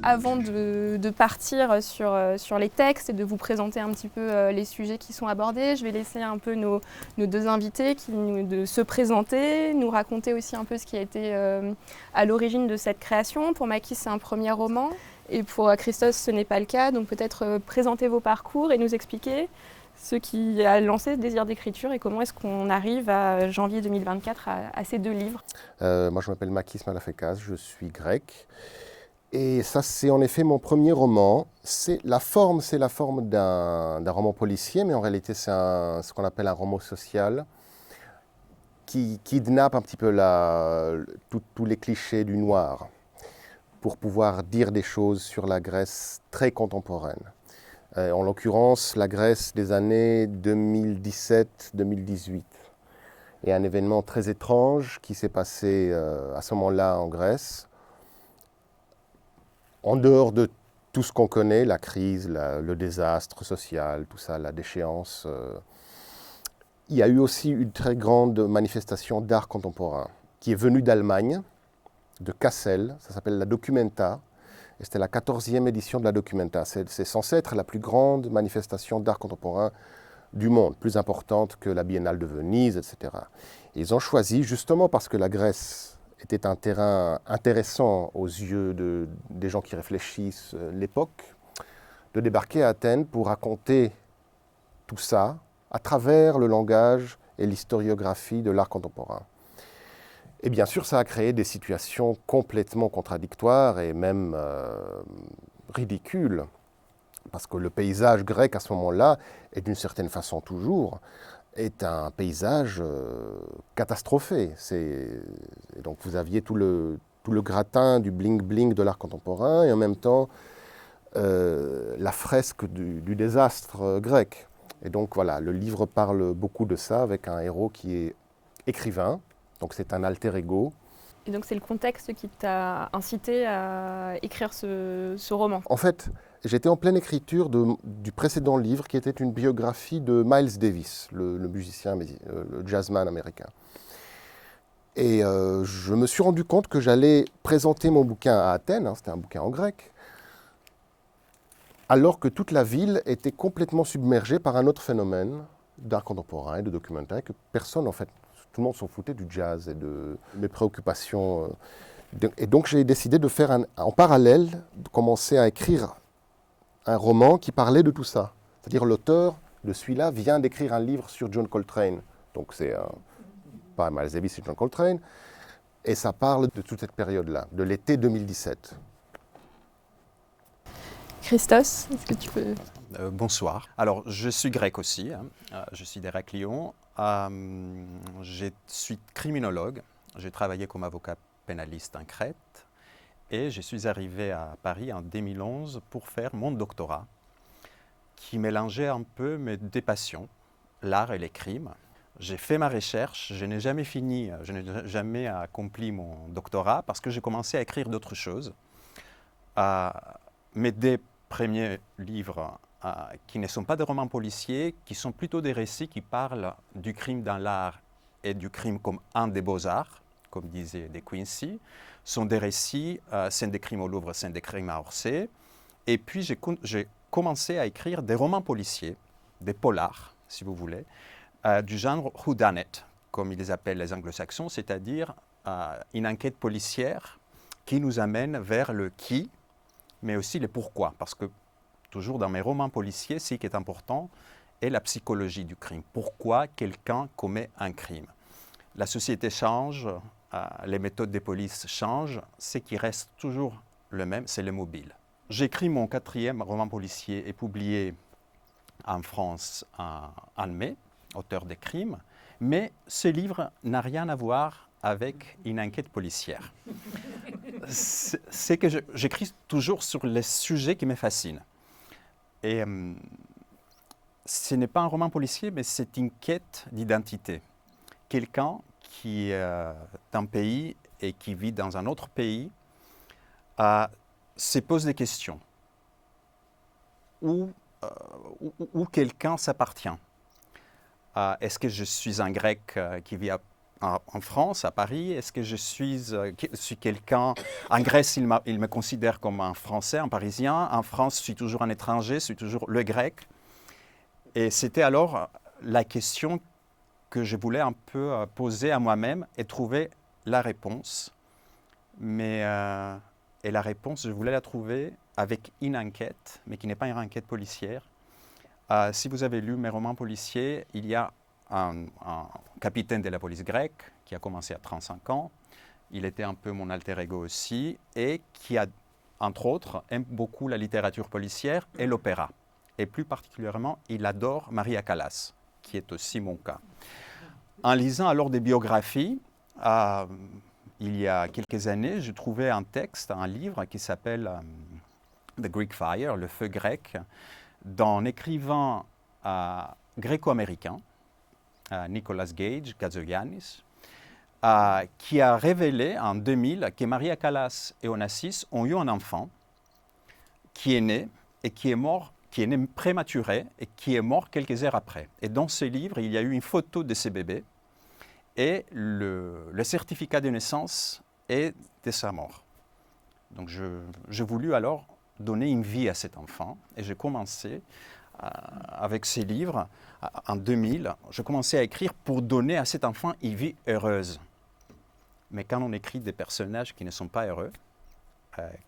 Avant de partir sur les textes et de vous présenter un petit peu les sujets qui sont abordés, je vais laisser un peu nos deux invités de se présenter, nous raconter aussi un peu ce qui a été à l'origine de cette création. Pour Makis, c'est un premier roman et pour Christos, ce n'est pas le cas. Donc peut-être présenter vos parcours et nous expliquer ce qui a lancé ce désir d'écriture et comment est-ce qu'on arrive à janvier 2024 à ces 2 livres. Moi, je m'appelle Makis Malafékas, je suis grec. Et ça, c'est en effet mon premier roman. C'est la forme d'un roman policier, mais en réalité, c'est ce qu'on appelle un roman social qui kidnappe un petit peu tous les clichés du noir pour pouvoir dire des choses sur la Grèce très contemporaine. En l'occurrence, la Grèce des années 2017-2018. Et un événement très étrange qui s'est passé à ce moment-là en Grèce. En dehors de tout ce qu'on connaît, la crise, le désastre social, tout ça, la déchéance, il y a eu aussi une très grande manifestation d'art contemporain qui est venue d'Allemagne, de Kassel, ça s'appelle la Documenta, et c'était la 14e édition de la Documenta. C'est censé être la plus grande manifestation d'art contemporain du monde, plus importante que la Biennale de Venise, etc. Et ils ont choisi, justement parce que la Grèce était un terrain intéressant aux yeux des gens qui réfléchissent l'époque, de débarquer à Athènes pour raconter tout ça à travers le langage et l'historiographie de l'art contemporain. Et bien sûr, ça a créé des situations complètement contradictoires et même ridicules, parce que le paysage grec à ce moment-là, et d'une certaine façon toujours, est un paysage catastrophé. Donc vous aviez tout le gratin du bling-bling de l'art contemporain et en même temps la fresque du désastre grec. Et donc voilà, le livre parle beaucoup de ça avec un héros qui est écrivain, donc c'est un alter ego. Et donc c'est le contexte qui t'a incité à écrire ce roman. En fait, j'étais en pleine écriture du précédent livre qui était une biographie de Miles Davis, le musicien, le jazzman américain. Et je me suis rendu compte que j'allais présenter mon bouquin à Athènes, c'était un bouquin en grec, alors que toute la ville était complètement submergée par un autre phénomène d'art contemporain et de documentaire que personne, en fait, tout le monde s'en foutait du jazz et de mes préoccupations. Et donc j'ai décidé de faire en parallèle, de commencer à écrire un roman qui parlait de tout ça. C'est-à-dire l'auteur de celui-là vient d'écrire un livre sur John Coltrane. Donc c'est pas Miles Davis, c'est John Coltrane. Et ça parle de toute cette période-là, de l'été 2017. Christos, est-ce que tu peux... Bonsoir. Alors, je suis grec aussi, je suis d'Héraklion. Je suis criminologue. J'ai travaillé comme avocat pénaliste en Crète. Et je suis arrivé à Paris en 2011 pour faire mon doctorat, qui mélangeait un peu mes deux passions, l'art et les crimes. J'ai fait ma recherche, je n'ai jamais fini, je n'ai jamais accompli mon doctorat parce que j'ai commencé à écrire d'autres choses. Mes deux premiers livres, qui ne sont pas des romans policiers, qui sont plutôt des récits qui parlent du crime dans l'art et du crime comme un des beaux-arts, comme disait De Quincey, sont des récits, scènes de crime au Louvre, scènes de crime à Orsay. Et puis j'ai commencé à écrire des romans policiers, des polars, si vous voulez, du genre whodunit, comme ils les appellent les anglo-saxons, c'est-à-dire une enquête policière qui nous amène vers le qui, mais aussi le pourquoi. Parce que toujours dans mes romans policiers, ce qui est important est la psychologie du crime. Pourquoi quelqu'un commet un crime? La société change, les méthodes de police changent, ce qui reste toujours le même, c'est le mobile. J'écris mon 4e roman policier et publié en France en mai, auteur de crimes, mais ce livre n'a rien à voir avec une enquête policière. C'est que j'écris toujours sur les sujets qui me fascinent. Et ce n'est pas un roman policier, mais c'est une quête d'identité. Quelqu'un qui est d'un pays et qui vit dans un autre pays se pose des questions. Où quelqu'un s'appartient? Est-ce que je suis un Grec qui vit en France, à Paris? Est-ce que je suis quelqu'un... En Grèce, il me considère comme un Français, un Parisien. En France, je suis toujours un étranger, je suis toujours le grec. Et c'était alors la question que je voulais un peu poser à moi-même et trouver la réponse. Et la réponse, je voulais la trouver avec une enquête, mais qui n'est pas une enquête policière. Si vous avez lu mes romans policiers, il y a un capitaine de la police grecque qui a commencé à 35 ans. Il était un peu mon alter ego aussi et qui a, entre autres, aime beaucoup la littérature policière et l'opéra. Et plus particulièrement, il adore Maria Callas, qui est aussi mon cas. En lisant alors des biographies, il y a quelques années, je trouvais un texte, un livre qui s'appelle The Greek Fire, le feu grec, d'un écrivain gréco-américain, Nicolas Gage Kazogiannis, qui a révélé en 2000 que Maria Callas et Onassis ont eu un enfant qui est né et qui est mort, qui est né prématuré et qui est mort quelques heures après. Et dans ce livre, il y a eu une photo de ce bébé et le certificat de naissance et de sa mort. Donc j'ai voulu alors donner une vie à cet enfant et j'ai commencé avec ces livres en 2000. Je commençais à écrire pour donner à cet enfant une vie heureuse. Mais quand on écrit des personnages qui ne sont pas heureux,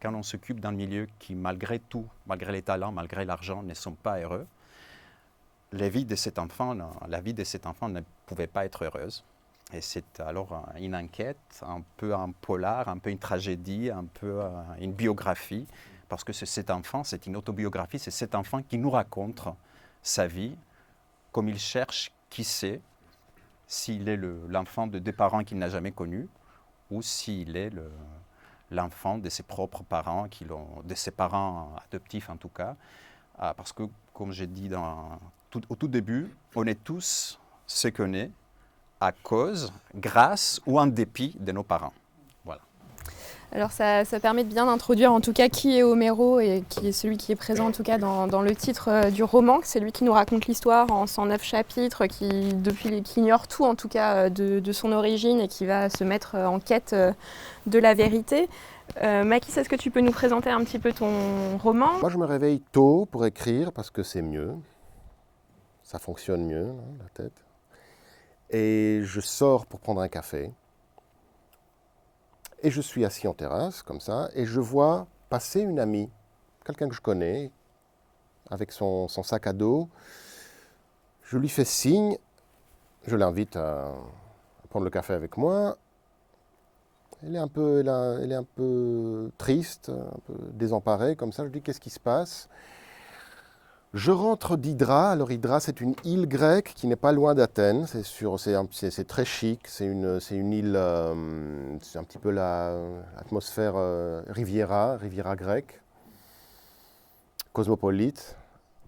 quand on s'occupe d'un milieu qui, malgré tout, malgré les talents, malgré l'argent, ne sont pas heureux, la vie de cet enfant ne pouvait pas être heureuse. Et c'est alors une enquête, un peu un polar, un peu une tragédie, un peu une biographie, parce que c'est cet enfant, c'est une autobiographie, c'est cet enfant qui nous raconte sa vie, comme il cherche qui sait, s'il est l'enfant de deux parents qu'il n'a jamais connus, ou s'il est l'enfant de ses propres parents, de ses parents adoptifs en tout cas, parce que, comme j'ai dit au tout début, on est tous ce qu'on est, à cause, grâce ou en dépit de nos parents. Voilà. Alors ça permet de bien introduire en tout cas qui est Homero et qui est celui qui est présent en tout cas dans le titre du roman. C'est lui qui nous raconte l'histoire en 109 chapitres, qui ignore tout en tout cas de son origine et qui va se mettre en quête de la vérité. Makis, est-ce que tu peux nous présenter un petit peu ton roman? Moi, je me réveille tôt pour écrire parce que c'est mieux. Ça fonctionne mieux, hein, la tête. Et je sors pour prendre un café. Et je suis assis en terrasse, comme ça, et je vois passer une amie, quelqu'un que je connais, avec son sac à dos. Je lui fais signe, je l'invite à prendre le café avec moi. Elle est un peu triste, un peu désemparée, comme ça. Je dis, qu'est-ce qui se passe? Je rentre d'Hydra. Alors Hydra, c'est une île grecque qui n'est pas loin d'Athènes. C'est très chic. C'est une île, c'est un petit peu l'atmosphère Riviera grecque, cosmopolite.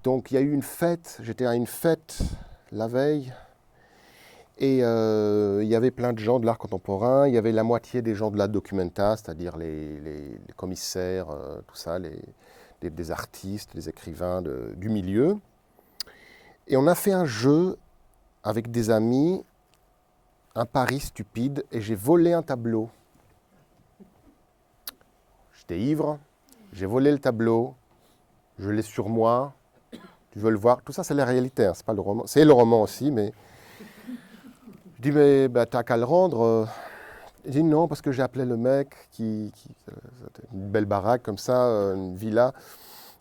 Donc il y a eu une fête. J'étais à une fête la veille. Et il y avait plein de gens de l'art contemporain. Il y avait la moitié des gens de la documenta, c'est-à-dire les commissaires, tout ça, des artistes, des écrivains du milieu. Et on a fait un jeu avec des amis, un pari stupide, et j'ai volé un tableau. J'étais ivre, j'ai volé le tableau, je l'ai sur moi, tu veux le voir? Tout ça, c'est la réalité, hein, c'est pas le roman. C'est le roman aussi, mais... Je dis, mais bah, t'as qu'à le rendre. Il dit non, parce que j'ai appelé le mec une belle baraque comme ça, une villa.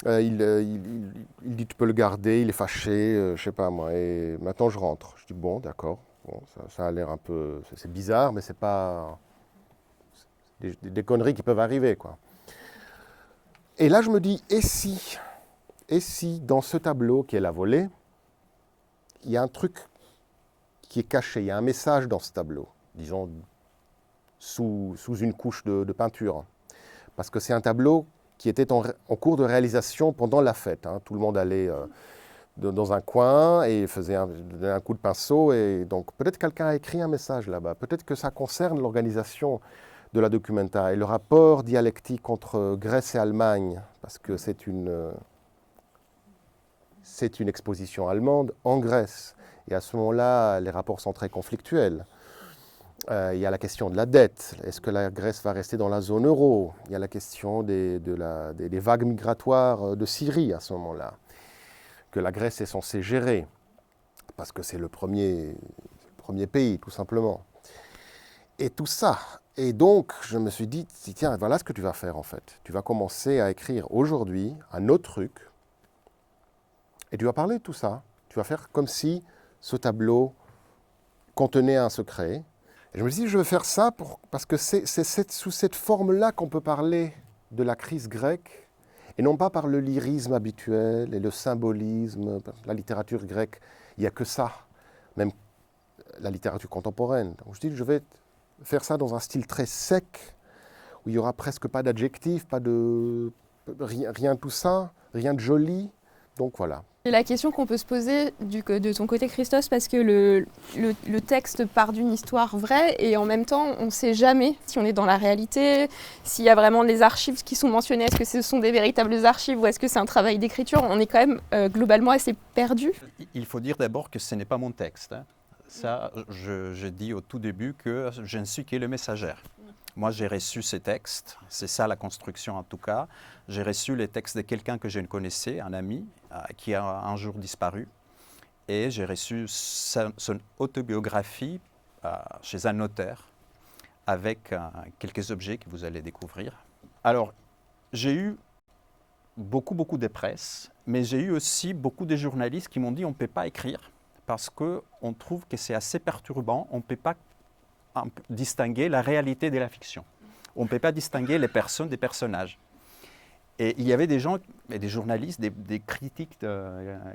Il dit tu peux le garder, il est fâché, je sais pas moi. Et maintenant je rentre. Je dis bon, d'accord. Bon, ça a l'air un peu, c'est bizarre, mais c'est pas des conneries qui peuvent arriver, quoi. Et là je me dis et si dans ce tableau qu'elle a volé, il y a un truc qui est caché, il y a un message dans ce tableau, disons sous une couche de peinture. Parce que c'est un tableau qui était en cours de réalisation pendant la fête. Hein. Tout le monde allait dans un coin et faisait un coup de pinceau. Et donc peut-être quelqu'un a écrit un message là-bas. Peut-être que ça concerne l'organisation de la documenta et le rapport dialectique entre Grèce et Allemagne. Parce que c'est une exposition allemande en Grèce. Et à ce moment-là, les rapports sont très conflictuels. Il y a la question de la dette. Est-ce que la Grèce va rester dans la zone euro? Il y a la question des vagues migratoires de Syrie à ce moment-là, que la Grèce est censée gérer, parce que c'est le premier pays, tout simplement. Et tout ça. Et donc, je me suis dit, tiens, voilà ce que tu vas faire en fait. Tu vas commencer à écrire aujourd'hui un autre truc, et tu vas parler de tout ça. Tu vas faire comme si ce tableau contenait un secret. Et je me suis dit, je vais faire ça parce que c'est sous cette forme-là qu'on peut parler de la crise grecque, et non pas par le lyrisme habituel et le symbolisme. La littérature grecque, il n'y a que ça, même la littérature contemporaine. Donc je dis, je vais faire ça dans un style très sec, où il n'y aura presque pas d'adjectifs, rien de tout ça, rien de joli. Donc voilà. C'est la question qu'on peut se poser de ton côté, Christos, parce que le texte part d'une histoire vraie et en même temps, on ne sait jamais si on est dans la réalité, s'il y a vraiment des archives qui sont mentionnées, est-ce que ce sont des véritables archives ou est-ce que c'est un travail d'écriture? On est quand même globalement assez perdu. Il faut dire d'abord que ce n'est pas mon texte. Hein. Ça, je dis au tout début que je ne suis que le messagère. Moi, j'ai reçu ces textes, c'est ça la construction en tout cas. J'ai reçu les textes de quelqu'un que je ne connaissais, un ami, qui a un jour disparu. Et j'ai reçu son autobiographie chez un notaire, avec quelques objets que vous allez découvrir. Alors, j'ai eu beaucoup de presse, mais j'ai eu aussi beaucoup de journalistes qui m'ont dit on ne peut pas écrire, parce qu'on trouve que c'est assez perturbant, on ne peut pas distinguer la réalité de la fiction. On ne peut pas distinguer les personnes des personnages. Et il y avait des gens, des journalistes, des critiques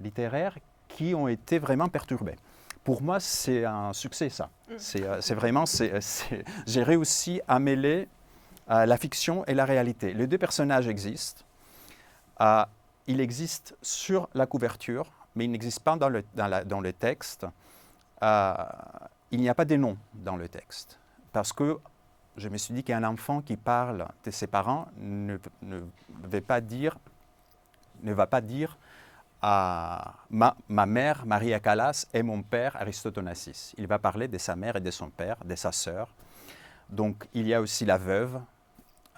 littéraires qui ont été vraiment perturbés. Pour moi, c'est un succès, ça. C'est vraiment, j'ai réussi à mêler la fiction et la réalité. Les deux personnages existent. Ils existent sur la couverture, mais ils n'existent pas dans le texte. Il n'y a pas de nom dans le texte, parce que je me suis dit qu'un enfant qui parle de ses parents ne va pas dire ma mère, Maria Callas, et mon père, Aristote Onassis. Il va parler de sa mère et de son père, de sa sœur. Donc il y a aussi la veuve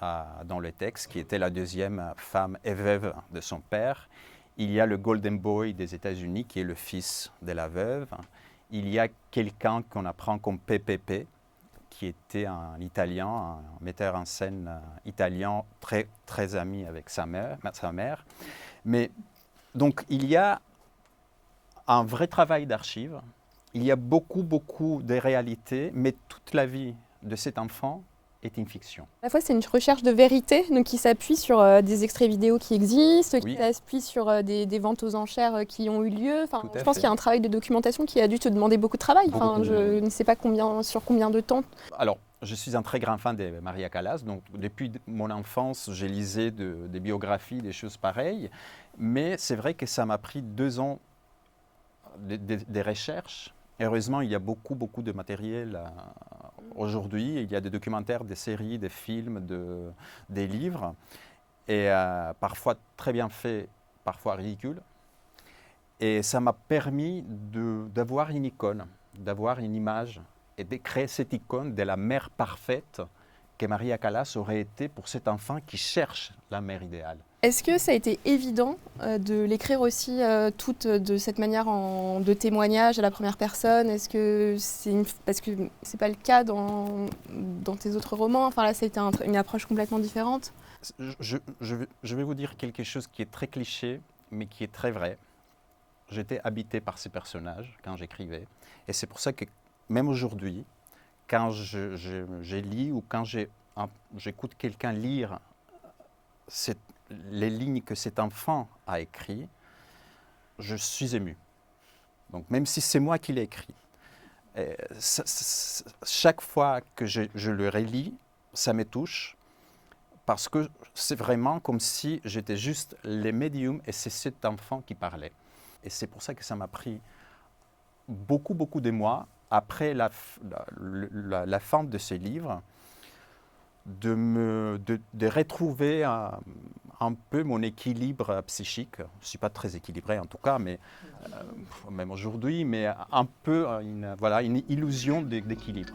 dans le texte, qui était la deuxième femme et veuve de son père. Il y a le Golden Boy des États-Unis, qui est le fils de la veuve. Il y a quelqu'un qu'on apprend comme PPP, qui était un Italien, un metteur en scène italien très, très ami avec sa mère. Mais donc il y a un vrai travail d'archives, il y a beaucoup de réalités, mais toute la vie de cet enfant est une fiction. À la fois, c'est une recherche de vérité, donc qui s'appuie sur des extraits vidéo qui existent, qui s'appuie sur des ventes aux enchères qui ont eu lieu. Enfin, je pense qu'il y a un travail de documentation qui a dû te demander beaucoup de travail. Je ne sais pas sur combien de temps. Alors, je suis un très grand fan de Maria Callas, donc depuis mon enfance, j'ai lisé des biographies, des choses pareilles, mais c'est vrai que ça m'a pris 2 ans de recherche. Heureusement, il y a beaucoup de matériel aujourd'hui. Il y a des documentaires, des séries, des films, des livres, et parfois très bien faits, parfois ridicules. Et ça m'a permis d'avoir une icône, d'avoir une image, et de créer cette icône de la mère parfaite que Maria Callas aurait été pour cet enfant qui cherche la mère idéale. Est-ce que ça a été évident de l'écrire aussi toute de cette manière de témoignage à la première personne? Est-ce que parce que c'est pas le cas dans tes autres romans? Enfin là, c'était une approche complètement différente. Je vais vous dire quelque chose qui est très cliché, mais qui est très vrai. J'étais habité par ces personnages quand j'écrivais, et c'est pour ça que même aujourd'hui, quand je lis ou quand j'écoute quelqu'un lire les lignes que cet enfant a écrites, je suis ému. Donc même si c'est moi qui l'ai écrit, chaque fois que je le relis, ça me touche, parce que c'est vraiment comme si j'étais juste le médium et c'est cet enfant qui parlait. Et c'est pour ça que ça m'a pris beaucoup de mois, après la fin de ce livre, de retrouver un peu mon équilibre psychique. Je ne suis pas très équilibré en tout cas, mais même aujourd'hui, mais un peu une illusion d'équilibre.